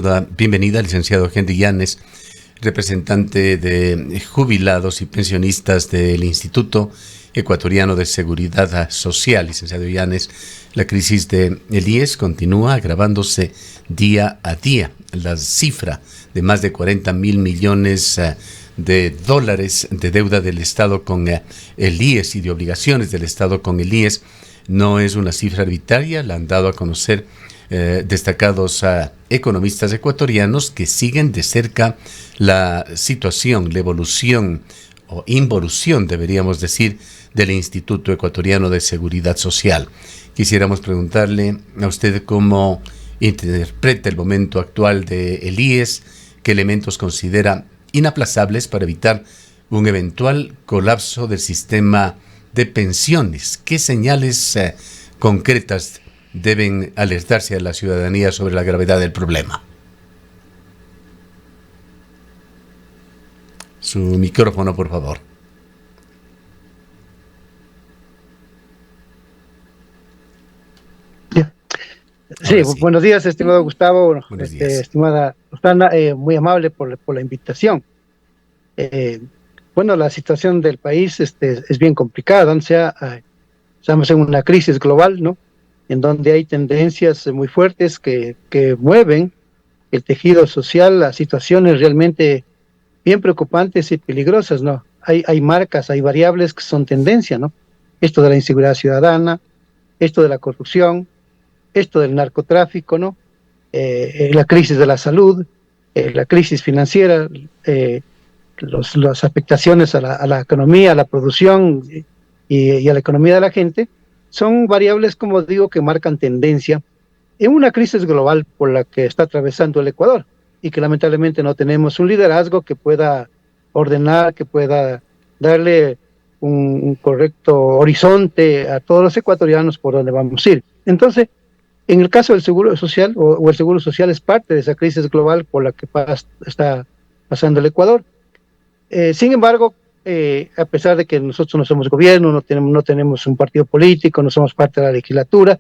damos la bienvenida al licenciado Henry Llanes, representante de jubilados y pensionistas del Instituto Ecuatoriano de Seguridad Social. Licenciado Llanes, la crisis del IES continúa agravándose día a día. La cifra de más de 40 mil millones de dólares de deuda del Estado con el IES y de obligaciones del Estado con el IES no es una cifra arbitraria, la han dado a conocer destacados economistas ecuatorianos que siguen de cerca la situación, la evolución o involución, deberíamos decir, del Instituto Ecuatoriano de Seguridad Social. Quisiéramos preguntarle a usted cómo interpreta el momento actual del IES, qué elementos considera inaplazables para evitar un eventual colapso del sistema de pensiones. ¿Qué señales concretas deben alertarse a la ciudadanía sobre la gravedad del problema? Su micrófono, por favor. Sí, buenos días, estimado Gustavo, estimada Rosana, muy amable por la invitación. Bueno, la situación del país es bien complicada, estamos en una crisis global, ¿no? En donde hay tendencias muy fuertes que mueven el tejido social a situaciones realmente bien preocupantes y peligrosas, ¿no? Hay marcas, hay variables que son tendencia, ¿no? Esto de la inseguridad ciudadana, esto de la corrupción, esto del narcotráfico, ¿no? La crisis de la salud, la crisis financiera, las afectaciones a la economía, a la producción y a la economía de la gente, son variables, como digo, que marcan tendencia en una crisis global por la que está atravesando el Ecuador y que lamentablemente no tenemos un liderazgo que pueda ordenar, que pueda darle un correcto horizonte a todos los ecuatorianos por donde vamos a ir. Entonces, en el caso del Seguro Social, o el Seguro Social es parte de esa crisis global por la que está pasando el Ecuador. Sin embargo, a pesar de que nosotros no somos gobierno, no tenemos un partido político, no somos parte de la legislatura,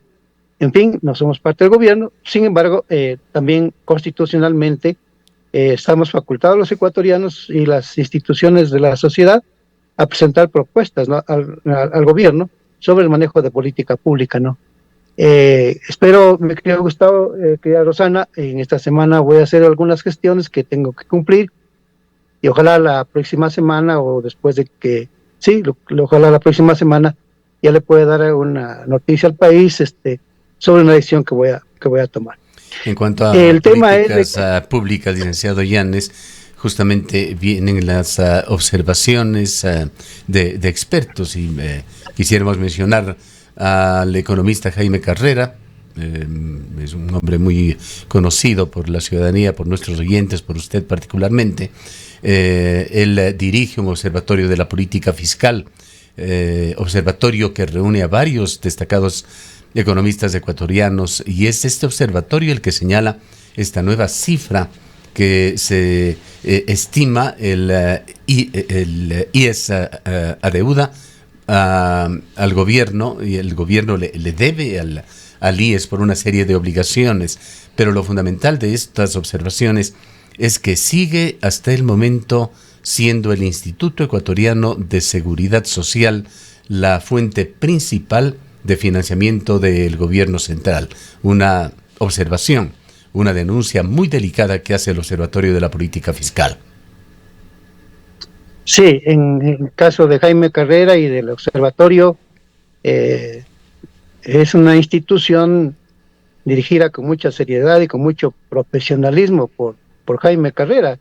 en fin, no somos parte del gobierno, sin embargo, también constitucionalmente estamos facultados los ecuatorianos y las instituciones de la sociedad a presentar propuestas, ¿no? al gobierno sobre el manejo de política pública, ¿no? Espero, mi querido Gustavo, querida Rosana, en esta semana voy a hacer algunas gestiones que tengo que cumplir y ojalá la próxima semana o después de que, sí, ojalá la próxima semana ya le pueda dar una noticia al país sobre una decisión que voy a tomar. En cuanto a políticas públicas, licenciado Llanes, justamente vienen las observaciones de expertos y quisiéramos mencionar al economista Jaime Carrera. Es un hombre muy conocido por la ciudadanía, por nuestros oyentes, por usted particularmente. Él dirige un observatorio de la política fiscal, observatorio que reúne a varios destacados economistas ecuatorianos, y es este observatorio el que señala esta nueva cifra que se estima el IES adeuda al gobierno, y el gobierno le debe al IES por una serie de obligaciones, pero lo fundamental de estas observaciones es que sigue hasta el momento siendo el Instituto Ecuatoriano de Seguridad Social la fuente principal de financiamiento del gobierno central. Una observación, una denuncia muy delicada que hace el Observatorio de la Política Fiscal. Sí, en el caso de Jaime Carrera y del observatorio, es una institución dirigida con mucha seriedad y con mucho profesionalismo por Jaime Carrera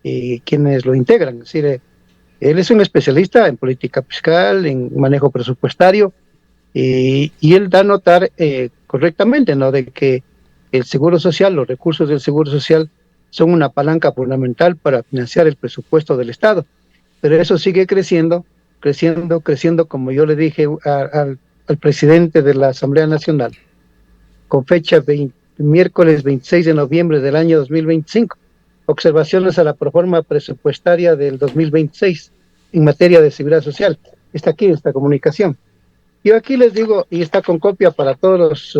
y quienes lo integran. Es decir, él es un especialista en política fiscal, en manejo presupuestario, y él da a notar correctamente, ¿no?, de que el Seguro Social, los recursos del Seguro Social son una palanca fundamental para financiar el presupuesto del Estado. Pero eso sigue creciendo, como yo le dije al presidente de la Asamblea Nacional, con fecha miércoles 26 de noviembre del año 2025, observaciones a la proforma presupuestaria del 2026 en materia de seguridad social. Está aquí esta comunicación. Yo aquí les digo, y está con copia para todos los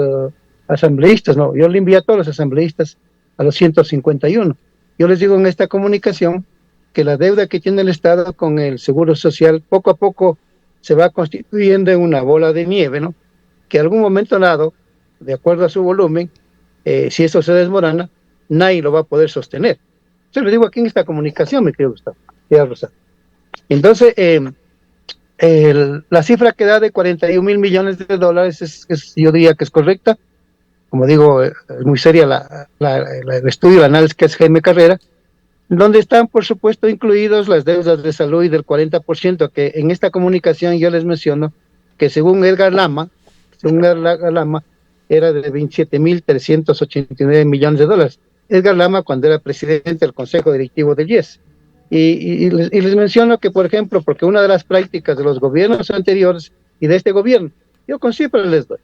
asambleístas, ¿no? Yo le envío a todos los asambleístas a los 151. Yo les digo en esta comunicación que la deuda que tiene el Estado con el Seguro Social poco a poco se va constituyendo en una bola de nieve, ¿no? Que en algún momento dado, de acuerdo a su volumen, si eso se desmorona, nadie lo va a poder sostener. Yo le digo aquí en esta comunicación, me querido Gustavo, Rosa. Entonces, la cifra que da de 41,000 millones de dólares yo diría que es correcta. Como digo, es muy seria el estudio, el análisis que es Jaime Carrera, donde están, por supuesto, incluidos las deudas de salud y del 40%, que en esta comunicación yo les menciono que según Edgar Lama, era de 27,389 millones de dólares. Edgar Lama cuando era presidente del Consejo Directivo del IES. Y les menciono que, por ejemplo, porque una de las prácticas de los gobiernos anteriores y de este gobierno, yo con cifras les doy.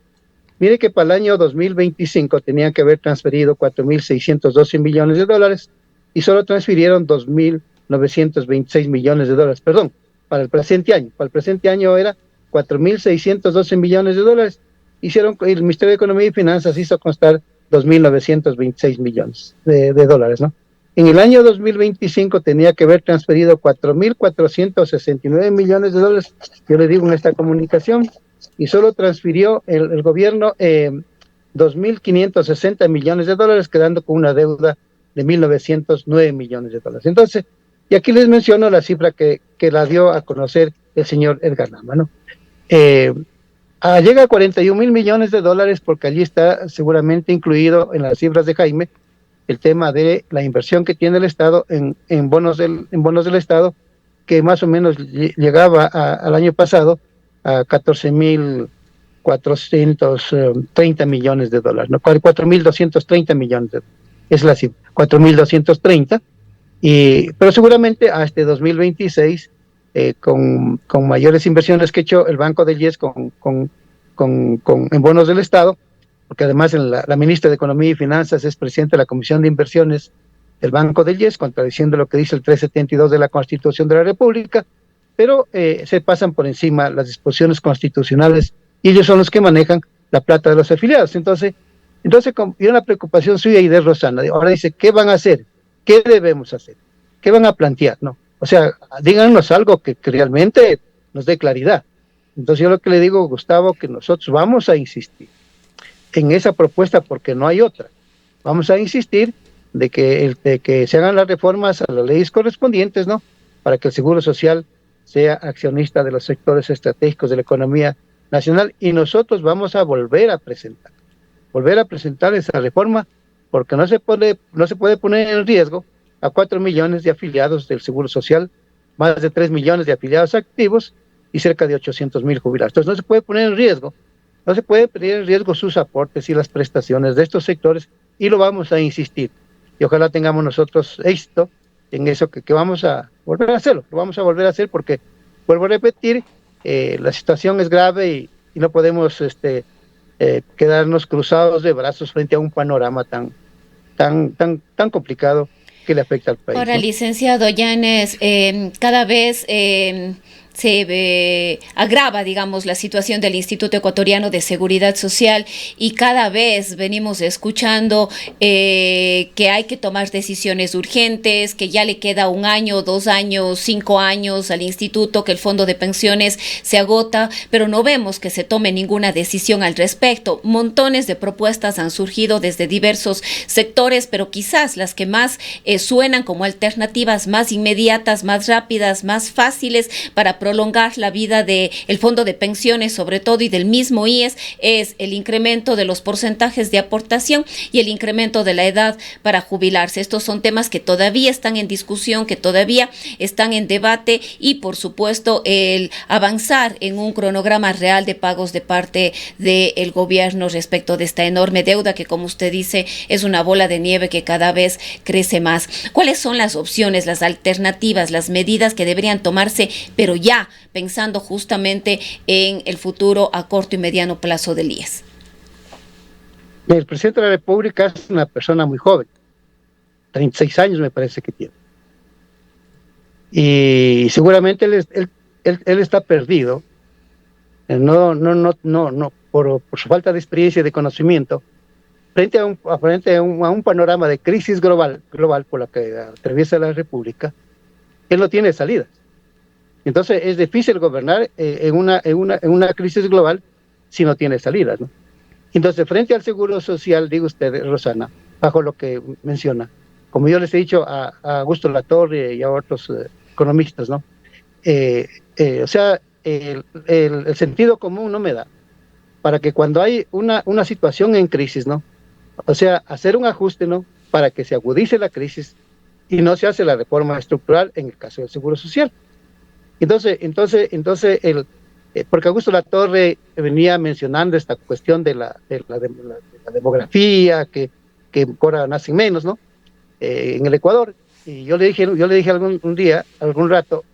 Mire que para el año 2025 tenían que haber transferido 4,612 millones de dólares y solo transfirieron 2,926 millones de dólares. Perdón, para el presente año. Para el presente año era 4,612 millones de dólares. El Ministerio de Economía y Finanzas hizo constar 2,926 millones de dólares, ¿no? En el año 2025 tenía que haber transferido 4,469 millones de dólares, yo le digo en esta comunicación, y solo transfirió el gobierno 2,560 millones de dólares, quedando con una deuda de 1,909 millones de dólares. Entonces, y aquí les menciono la cifra que la dio a conocer el señor Edgar Lama, ¿no? Llega a 41,000 millones de dólares porque allí está seguramente incluido en las cifras de Jaime el tema de la inversión que tiene el Estado en bonos del Estado, que más o menos llegaba al año pasado a 14,430 millones de dólares, ¿no? 4,230 millones de dólares, es la cifra, 4,230, pero seguramente a este 2026, con mayores inversiones que ha hecho el Banco del IES en bonos del Estado, porque además la ministra de Economía y Finanzas es presidenta de la Comisión de Inversiones del Banco del IES, contradiciendo lo que dice el 372 de la Constitución de la República, pero se pasan por encima las disposiciones constitucionales y ellos son los que manejan la plata de los afiliados. Entonces y una preocupación suya y de Rosana. Ahora dice, ¿qué van a hacer? ¿Qué debemos hacer? ¿Qué van a plantear? No, o sea, díganos algo que realmente nos dé claridad. Entonces yo lo que le digo, Gustavo, que nosotros vamos a insistir en esa propuesta porque no hay otra. Vamos a insistir de que se hagan las reformas a las leyes correspondientes, ¿no? Para que el Seguro Social sea accionista de los sectores estratégicos de la economía nacional, y nosotros vamos a volver a presentar esa reforma, porque no se puede poner en riesgo a 4 millones de afiliados del Seguro Social, más de 3 millones de afiliados activos y cerca de 800,000 jubilados. Entonces no se puede poner en riesgo sus aportes y las prestaciones de estos sectores, y lo vamos a insistir. Y ojalá tengamos nosotros éxito en eso, que vamos a volver a hacerlo. Lo vamos a volver a hacer porque, vuelvo a repetir, la situación es grave y no podemos quedarnos cruzados de brazos frente a un panorama tan complicado que le afecta al país, Ahora, ¿no? Licenciado Yanes, cada vez se agrava, digamos, la situación del Instituto Ecuatoriano de Seguridad Social, y cada vez venimos escuchando que hay que tomar decisiones urgentes, que ya le queda 1 año, 2 años, 5 años al instituto, que el fondo de pensiones se agota, pero no vemos que se tome ninguna decisión al respecto. Montones de propuestas han surgido desde diversos sectores, pero quizás las que más suenan como alternativas más inmediatas, más rápidas, más fáciles para prolongar la vida del fondo de pensiones, sobre todo, y del mismo IES, es el incremento de los porcentajes de aportación y el incremento de la edad para jubilarse. Estos son temas que todavía están en discusión, que todavía están en debate, y por supuesto el avanzar en un cronograma real de pagos de parte del gobierno respecto de esta enorme deuda que, como usted dice, es una bola de nieve que cada vez crece más. ¿Cuáles son las opciones, las alternativas, las medidas que deberían tomarse, pero ya pensando justamente en el futuro a corto y mediano plazo del IES? El presidente de la República es una persona muy joven, 36 años me parece que tiene, y seguramente él está perdido, no por su falta de experiencia y de conocimiento, a un panorama de crisis global por la que atraviesa la República, él no tiene salidas. Entonces es difícil gobernar en una crisis global si no tiene salidas, ¿no? Entonces, frente al seguro social, digo usted, Rosana, bajo lo que menciona, como yo les he dicho a Augusto Latorre y a otros economistas, ¿no? O sea, el sentido común no me da para que cuando hay una situación en crisis, ¿no? O sea, hacer un ajuste, ¿no? Para que se agudice la crisis y no se hace la reforma estructural en el caso del seguro social. Entonces porque Augusto Latorre venía mencionando esta cuestión de la demografía, que ahora nacen menos, ¿no? En el Ecuador. Y yo le dije algún rato,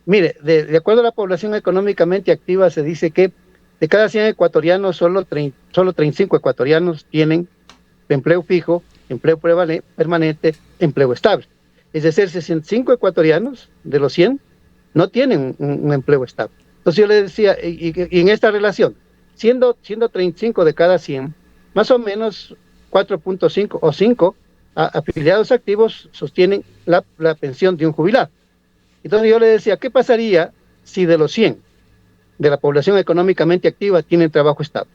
mire, de acuerdo a la población económicamente activa, se dice que de cada 100 ecuatorianos, solo 35 ecuatorianos tienen empleo fijo, empleo permanente, empleo estable. Es decir, 65 ecuatorianos de los 100 no tienen un empleo estable. Entonces yo le decía, y en esta relación, siendo 35 de cada 100, más o menos 4.5 o 5 afiliados activos sostienen la pensión de un jubilado. Entonces yo le decía, ¿qué pasaría si de los 100 de la población económicamente activa tienen trabajo estable,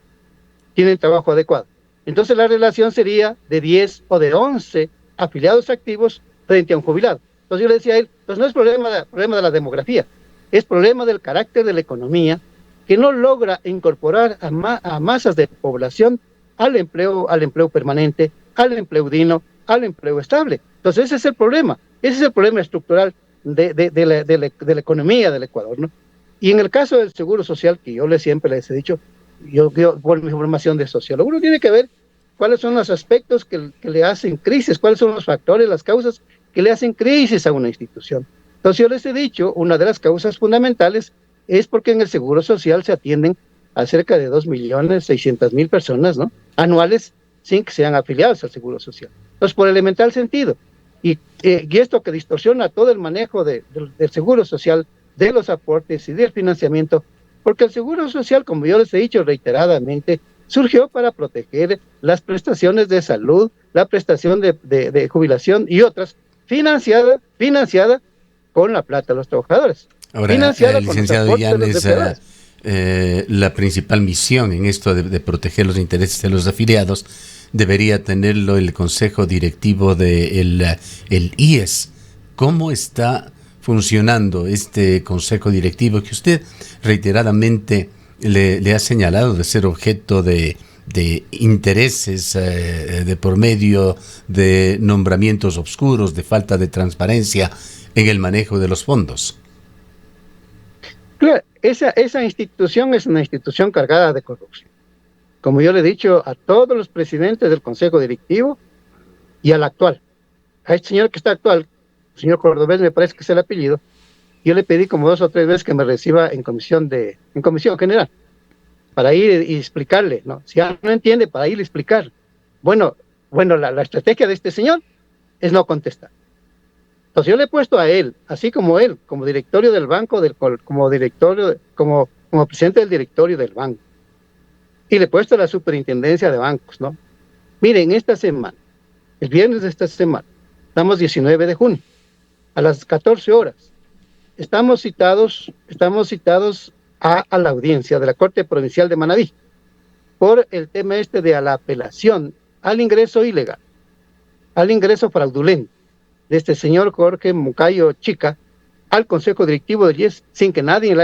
tienen trabajo adecuado? Entonces la relación sería de 10 o de 11 afiliados activos frente a un jubilado. Entonces yo le decía a él, pues no es problema de la demografía, es problema del carácter de la economía que no logra incorporar a masas de población al empleo permanente, al empleo digno, al empleo estable. Entonces ese es el problema estructural de la economía del Ecuador, ¿no? Y en el caso del seguro social, que yo siempre les he dicho, yo por mi formación de sociólogo, uno tiene que ver cuáles son los aspectos que le hacen crisis, cuáles son los factores, las causas que le hacen crisis a una institución. Entonces yo les he dicho, una de las causas fundamentales es porque en el seguro social se atienden a cerca de 2.600.000 personas, ¿no?, anuales, sin que sean afiliados al seguro social. Entonces, por elemental sentido, y esto que distorsiona todo el manejo del seguro social, de los aportes y del financiamiento, porque el seguro social, como yo les he dicho reiteradamente, surgió para proteger las prestaciones de salud, la prestación de jubilación y otras, financiada con la plata de los trabajadores. Ahora, licenciado Yanes, la principal misión en esto de proteger los intereses de los afiliados debería tenerlo el Consejo Directivo del IES. ¿Cómo está funcionando este Consejo Directivo que usted reiteradamente le ha señalado de ser objeto de intereses de por medio, de nombramientos obscuros, de falta de transparencia en el manejo de los fondos? Claro, esa institución es una institución cargada de corrupción. Como yo le he dicho a todos los presidentes del Consejo Directivo y al actual, a este señor que está actual, el señor Cordobés me parece que es el apellido, yo le pedí como 2 o 3 veces que me reciba en comisión general, para ir y explicarle, ¿no? Si ya no entiende, para ir a explicar. Bueno, la estrategia de este señor es no contestar. Entonces yo le he puesto a él, así como él, como directorio del banco, como presidente del directorio del banco, y le he puesto a la superintendencia de bancos, ¿no? Miren, esta semana, el viernes de esta semana, estamos 19 de junio, a las 14 horas, estamos citados a la audiencia de la Corte Provincial de Manabí por el tema de la apelación al ingreso ilegal, al ingreso fraudulento de este señor Jorge Moncayo Chica al Consejo Directivo del IES sin que nadie lo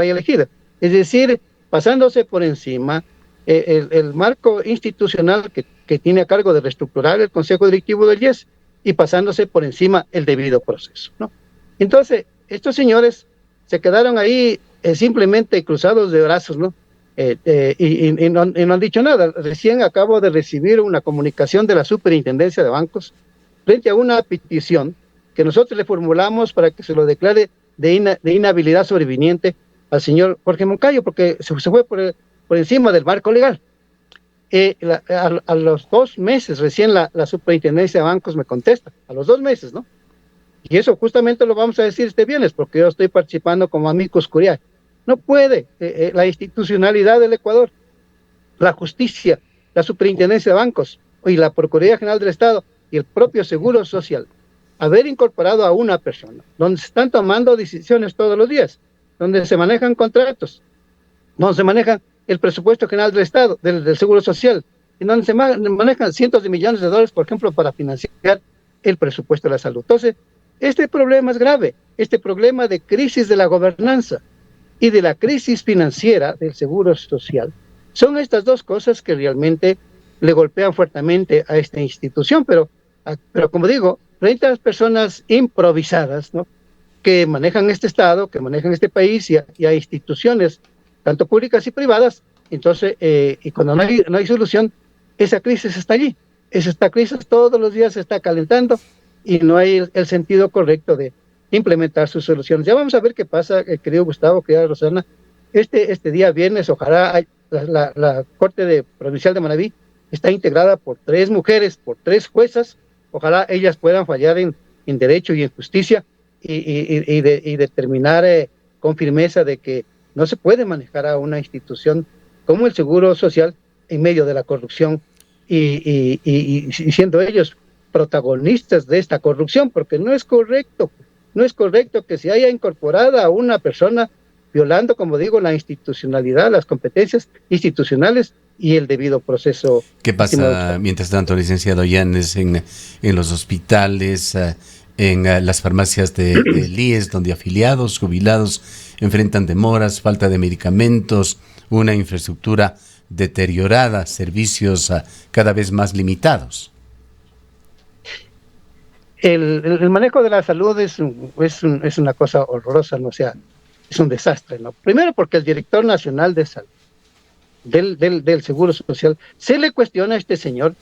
haya elegido. Es decir, pasándose por encima el marco institucional que tiene a cargo de reestructurar el Consejo Directivo del IES y pasándose por encima el debido proceso, ¿no? Entonces, estos señores se quedaron ahí simplemente cruzados de brazos, ¿no? Y no han dicho nada. Recién acabo de recibir una comunicación de la Superintendencia de Bancos frente a una petición que nosotros le formulamos para que se lo declare de inhabilidad sobreviniente al señor Jorge Moncayo, porque se fue por encima del marco legal. A los 2 meses recién la Superintendencia de Bancos me contesta, a los 2 meses, ¿no? Y eso justamente lo vamos a decir este viernes, porque yo estoy participando como amicus curiae. No puede la institucionalidad del Ecuador, la justicia, la Superintendencia de Bancos y la Procuraduría General del Estado y el propio Seguro Social haber incorporado a una persona, donde se están tomando decisiones todos los días, donde se manejan contratos, donde se maneja el presupuesto general del Estado, del Seguro Social, en donde se manejan cientos de millones de dólares, por ejemplo, para financiar el presupuesto de la salud. Entonces, este problema es grave, este problema de crisis de la gobernanza y de la crisis financiera del Seguro Social. Son estas dos cosas que realmente le golpean fuertemente a esta institución, pero como digo, frente a las personas improvisadas, ¿no?, que manejan este Estado, que manejan este país y a instituciones, tanto públicas y privadas, entonces, y cuando no hay solución, esa crisis está allí. Esta crisis todos los días se está calentando y no hay el sentido correcto de implementar sus soluciones. Ya vamos a ver qué pasa, querido Gustavo, querida Rosana. Este día viernes, ojalá la Corte Provincial de Manabí está integrada por 3 mujeres, por 3 juezas. Ojalá ellas puedan fallar en derecho y en justicia y determinar con firmeza de que no se puede manejar a una institución como el Seguro Social en medio de la corrupción y siendo ellos protagonistas de esta corrupción, porque no es correcto que se haya incorporado a una persona violando, como digo, la institucionalidad, las competencias institucionales y el debido proceso. ¿Qué pasa mientras tanto, licenciado Yanes, en los hospitales, en las farmacias del IES, donde afiliados, jubilados enfrentan demoras, falta de medicamentos, una infraestructura deteriorada, servicios cada vez más limitados? El manejo de la salud es una cosa horrorosa, ¿no? O sea, es un desastre, ¿no? Primero porque el director nacional de salud del Seguro Social se le cuestiona a este señor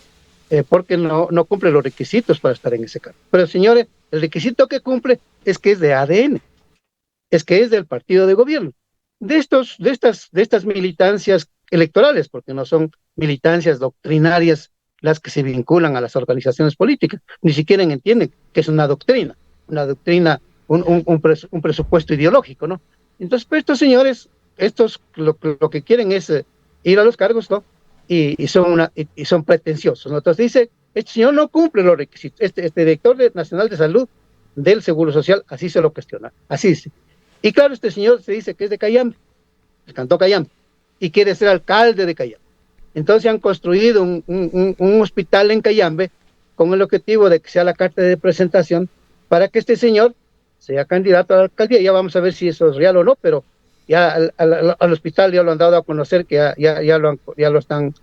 porque no cumple los requisitos para estar en ese cargo. Pero, señores, el requisito que cumple es que es de ADN, es que es del partido de gobierno. De estas militancias electorales, porque no son militancias doctrinarias las que se vinculan a las organizaciones políticas, ni siquiera entienden que es una doctrina, un presupuesto ideológico, ¿no? Entonces, pues, estos señores, lo que quieren es ir a los cargos, ¿no? Y son pretenciosos, ¿no? Entonces dice, este señor no cumple los requisitos, este director nacional de salud del Seguro Social, así se lo cuestiona, así dice. Y claro, este señor se dice que es de Cayambe, el Cantón Cayambe, y quiere ser alcalde de Cayambe. Entonces han construido un hospital en Cayambe con el objetivo de que sea la carta de presentación para que este señor sea candidato a la alcaldía. Ya vamos a ver si eso es real o no, pero ya al hospital ya lo han dado a conocer, que ya lo están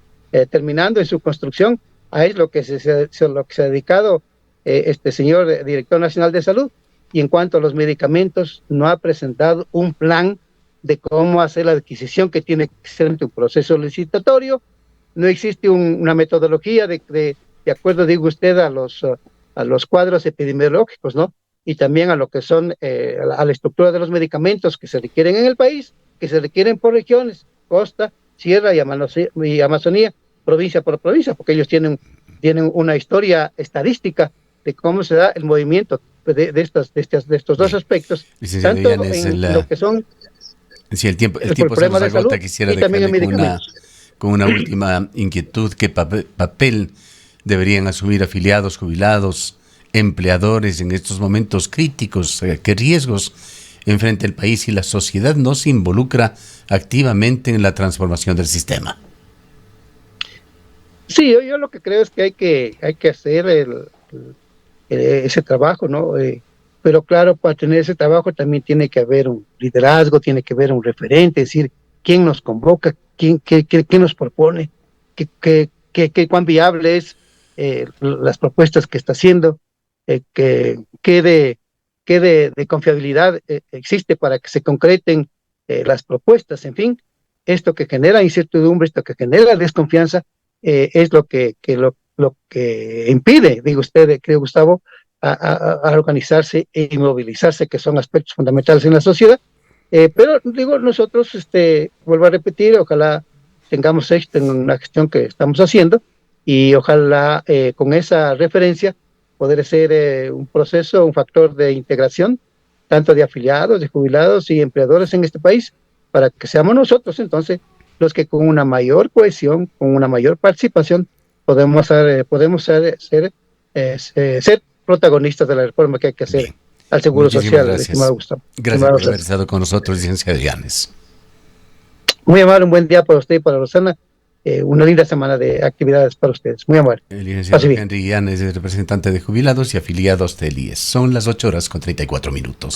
terminando en su construcción. A es lo que se ha dedicado este señor director nacional de salud. Y en cuanto a los medicamentos, no ha presentado un plan de cómo hacer la adquisición, que tiene que ser un proceso licitatorio. No existe una metodología de acuerdo, digo usted, a los cuadros epidemiológicos, ¿no? Y también a lo que son a la estructura de los medicamentos que se requieren en el país, que se requieren por regiones, costa, sierra y Amazonía, provincia por provincia, porque ellos tienen una historia estadística de cómo se da el movimiento de estos dos aspectos, tanto en lo que son... Si el tiempo se nos agota, quisiera dejarle con una última inquietud. ¿Qué papel deberían asumir afiliados, jubilados, empleadores en estos momentos críticos? ¿Qué riesgos enfrenta el país si la sociedad no se involucra activamente en la transformación del sistema? Sí, yo lo que creo es que hay que hacer ese trabajo, ¿no? Pero claro, para tener ese trabajo también tiene que haber un liderazgo, tiene que haber un referente, es decir, quién nos convoca, quién nos propone, cuán viable es las propuestas que está haciendo, qué de confiabilidad existe para que se concreten las propuestas. En fin, esto que genera incertidumbre, esto que genera desconfianza, es lo que impide, digo usted, creo, Gustavo, a organizarse y movilizarse, que son aspectos fundamentales en la sociedad. Pero digo, nosotros, vuelvo a repetir, ojalá tengamos éxito en la gestión que estamos haciendo y ojalá con esa referencia poder ser un proceso, un factor de integración, tanto de afiliados, de jubilados y empleadores en este país, para que seamos nosotros entonces los que con una mayor cohesión, con una mayor participación, ser protagonistas de la reforma que hay que hacer. Bien. Al Seguro Muchísimas Social, gracias. estimado Gustavo. Gracias por haber estado con nosotros, licenciado Yanes. Muy amable, un buen día para usted y para Rosana. Una linda semana de actividades para ustedes. Muy amable. El licenciado Henry Yanes es representante de jubilados y afiliados del IES. Son las 8:34 minutos.